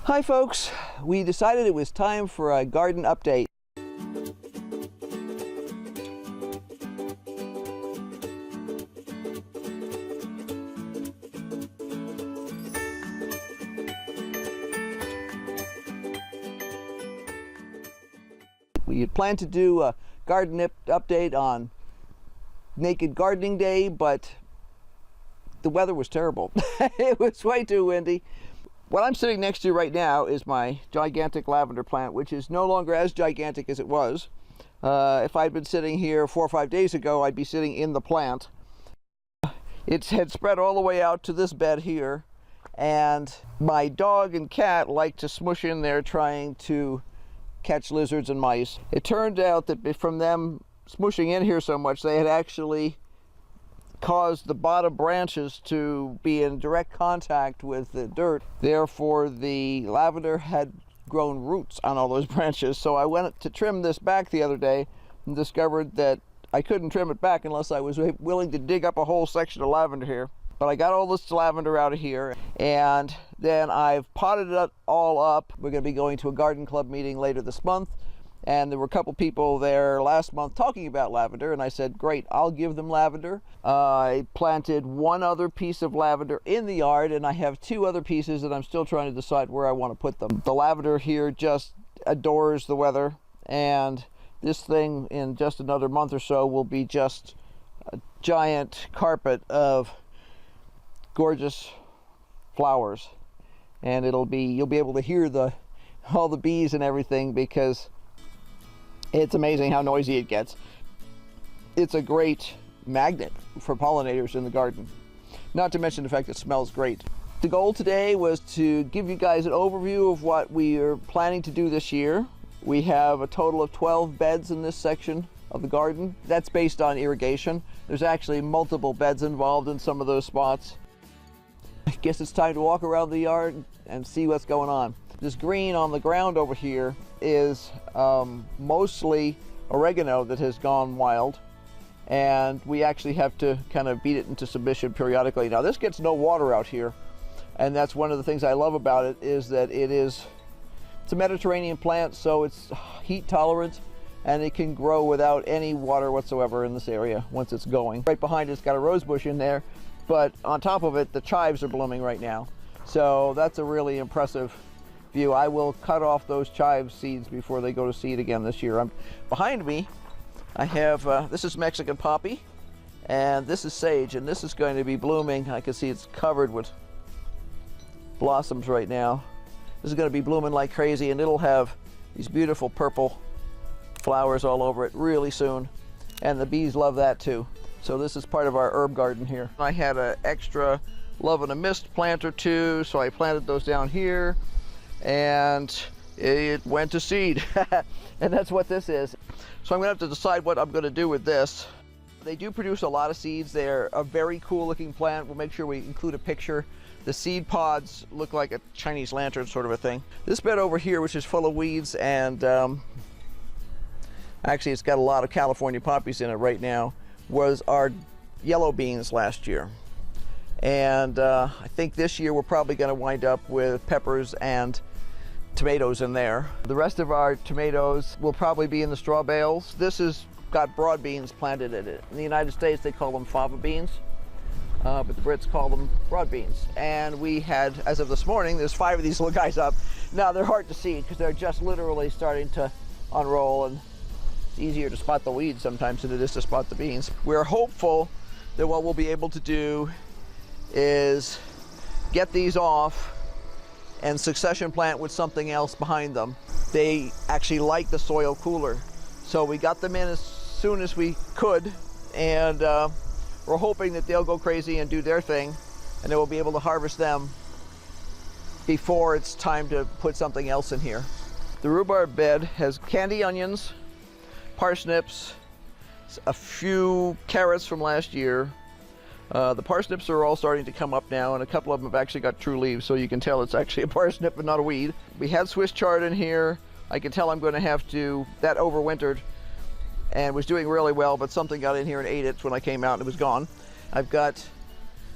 Hi folks, we decided it was time for a garden update. We had planned to do a garden update on Naked Gardening Day, but the weather was terrible. It was way too windy. What I'm sitting next to right now is my gigantic lavender plant, which is no longer as gigantic as it was. If I'd been sitting here 4 or 5 days ago, I'd be sitting in the plant. It had spread all the way out to this bed here, and my dog and cat like to smush in there trying to catch lizards and mice. It turned out that from them smushing in here so much, they had actually caused the bottom branches to be in direct contact with the dirt. Therefore, the lavender had grown roots on all those branches. So I went to trim this back the other day and discovered that I couldn't trim it back unless I was willing to dig up a whole section of lavender here. But I got all this lavender out of here, and then I've potted it all up. We're going to be going to a garden club meeting later this month, and there were a couple people there last month talking about lavender, and I said, great, I'll give them lavender. I planted one other piece of lavender in the yard, and I have 2 other pieces that I'm still trying to decide where I want to put them. The lavender here just adores the weather, and this thing in just another month or so will be just a giant carpet of gorgeous flowers, and you'll be able to hear all the bees and everything, because it's amazing how noisy it gets. It's a great magnet for pollinators in the garden, not to mention the fact that it smells great. The goal today was to give you guys an overview of what we are planning to do this year. We have a total of 12 beds in this section of the garden. That's based on irrigation. There's actually multiple beds involved in some of those spots. I guess it's time to walk around the yard and see what's going on. This green on the ground over here is mostly oregano that has gone wild, and we actually have to kind of beat it into submission periodically. Now this gets no water out here, and that's one of the things I love about it, is that it's a Mediterranean plant, so it's heat tolerant, and it can grow without any water whatsoever in this area once it's going. Right behind it's got a rose bush in there, but on top of it the chives are blooming right now, so that's a really impressive view. I will cut off those chive seeds before they go to seed again this year. Behind me I have this is Mexican poppy, and this is sage, and this is going to be blooming. I can see it's covered with blossoms right now. This is going to be blooming like crazy, and it'll have these beautiful purple flowers all over it really soon, and the bees love that too. So this is part of our herb garden here. I had an extra love and a mist plant or 2, so I planted those down here, and it went to seed. And that's what this is. So I'm gonna have to decide what I'm gonna do with this. They do produce a lot of seeds. They're a very cool looking plant. We'll make sure we include a picture. The seed pods look like a Chinese lantern sort of a thing. This bed over here, which is full of weeds, and actually it's got a lot of California poppies in it right now, was our yellow beans last year. And I think this year we're probably gonna wind up with peppers and tomatoes in there. The rest of our tomatoes will probably be in the straw bales. This has got broad beans planted in it. In the United States they call them fava beans, but the Brits call them broad beans. And we had, as of this morning, there's 5 of these little guys up. Now they're hard to see because they're just literally starting to unroll, and it's easier to spot the weeds sometimes than it is to spot the beans. We're hopeful that what we'll be able to do is get these off and succession plant with something else behind them. They actually like the soil cooler, so we got them in as soon as we could, and we're hoping that they'll go crazy and do their thing, and then we'll be able to harvest them before it's time to put something else in here. The rhubarb bed has candy onions, parsnips, a few carrots from last year. The parsnips are all starting to come up now, and a couple of them have actually got true leaves, so you can tell it's actually a parsnip and not a weed. We had Swiss chard in here. I can tell I'm going to have to, that overwintered and was doing really well, but something got in here and ate it when I came out and it was gone. I've got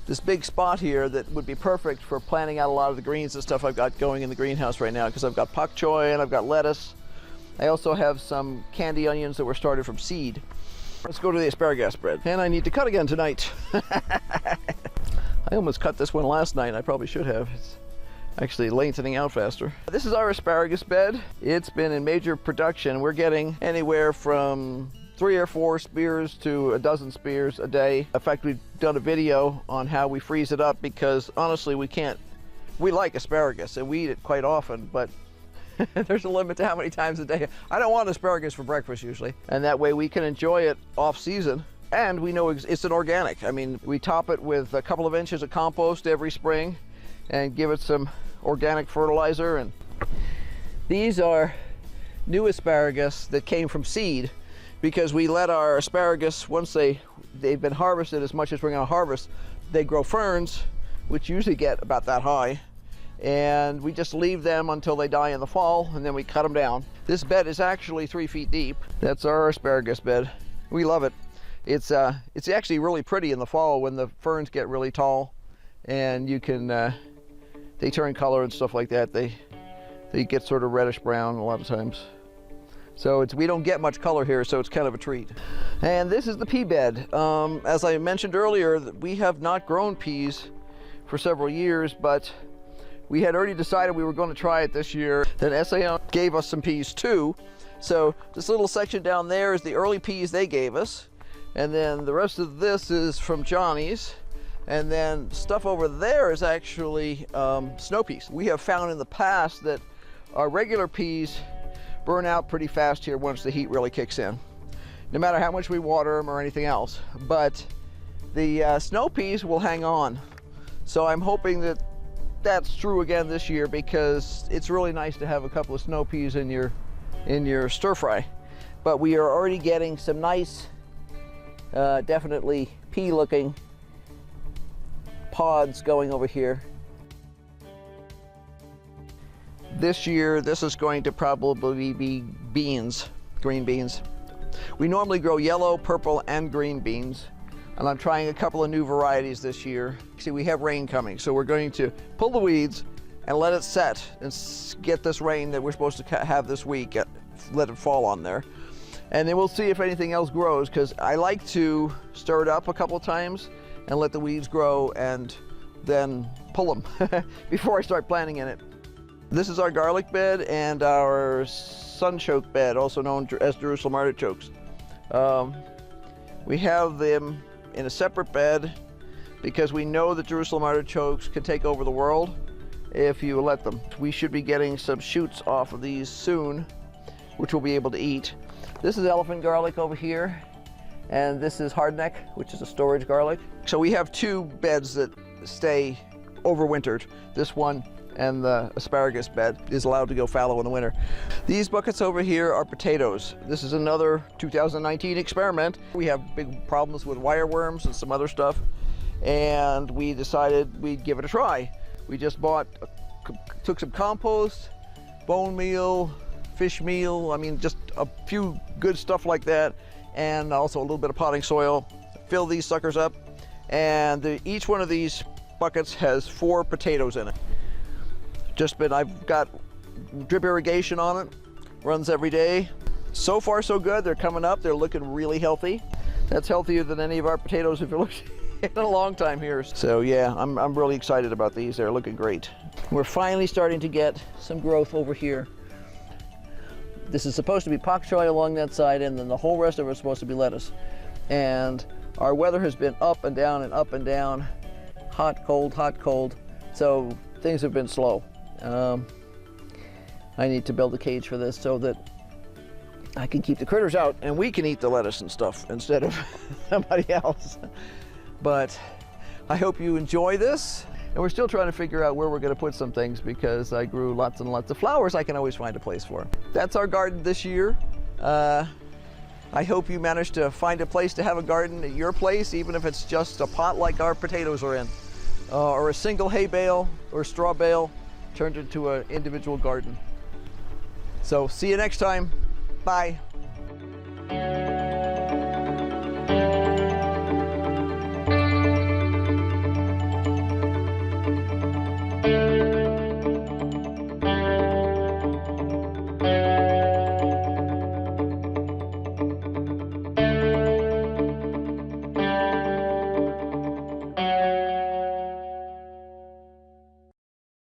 this big spot here that would be perfect for planting out a lot of the greens and stuff I've got going in the greenhouse right now, because I've got pak choy and I've got lettuce. I also have some candy onions that were started from seed. Let's go to the asparagus bed. And I need to cut again tonight. I almost cut this one last night. I probably should have. It's actually lengthening out faster. This is our asparagus bed. It's been in major production. We're getting anywhere from 3 or 4 spears to a dozen spears a day. In fact, we've done a video on how we freeze it up, because honestly we like asparagus and we eat it quite often, but there's a limit to how many times a day. I don't want asparagus for breakfast usually, and that way we can enjoy it off season. And we know it's an organic. I mean, we top it with a couple of inches of compost every spring and give it some organic fertilizer. And these are new asparagus that came from seed, because we let our asparagus, once they've been harvested as much as we're going to harvest, they grow ferns, which usually get about that high, and we just leave them until they die in the fall, and then we cut them down. This bed is actually 3 feet deep. That's our asparagus bed. We love it. It's actually really pretty in the fall when the ferns get really tall, and you can they turn color and stuff like that. They get sort of reddish brown a lot of times. So we don't get much color here, so it's kind of a treat. And this is the pea bed. As I mentioned earlier, we have not grown peas for several years, but we had already decided we were going to try it this year. Then SAO gave us some peas too. So this little section down there is the early peas they gave us. And then the rest of this is from Johnny's. And then stuff over there is actually snow peas. We have found in the past that our regular peas burn out pretty fast here once the heat really kicks in, no matter how much we water them or anything else. But the snow peas will hang on. So I'm hoping that that's true again this year, because it's really nice to have a couple of snow peas in your stir fry. But we are already getting some nice, definitely pea looking pods going over here. This year, this is going to probably be beans, green beans. We normally grow yellow, purple, and green beans, and I'm trying a couple of new varieties this year. See, we have rain coming, so we're going to pull the weeds and let it set and get this rain that we're supposed to have this week, let it fall on there. And then we'll see if anything else grows, because I like to stir it up a couple of times and let the weeds grow and then pull them before I start planting in it. This is our garlic bed and our sunchoke bed, also known as Jerusalem artichokes. We have them in a separate bed because we know that Jerusalem artichokes can take over the world if you let them. We should be getting some shoots off of these soon, which we'll be able to eat. This is elephant garlic over here, and this is hardneck, which is a storage garlic. So we have 2 beds that stay overwintered. This one and the asparagus bed is allowed to go fallow in the winter. These buckets over here are potatoes. This is another 2019 experiment. We have big problems with wireworms and some other stuff, and we decided we'd give it a try. We just took some compost, bone meal, fish meal, I mean just a few good stuff like that, and also a little bit of potting soil. Fill these suckers up, and each one of these buckets has 4 potatoes in it. I've got drip irrigation on it, runs every day. So far so good. They're coming up, they're looking really healthy. That's healthier than any of our potatoes if you're looking in a long time here. So yeah, I'm really excited about these. They're looking great. We're finally starting to get some growth over here. This is supposed to be pak choy along that side, and then the whole rest of it is supposed to be lettuce. And our weather has been up and down and up and down, hot, cold, so things have been slow. I need to build a cage for this so that I can keep the critters out and we can eat the lettuce and stuff instead of somebody else. But I hope you enjoy this. And we're still trying to figure out where we're going to put some things, because I grew lots and lots of flowers I can always find a place for. That's our garden this year. I hope you managed to find a place to have a garden at your place, even if it's just a pot like our potatoes are in, or a single hay bale or straw bale turned into an individual garden. So see you next time. Bye.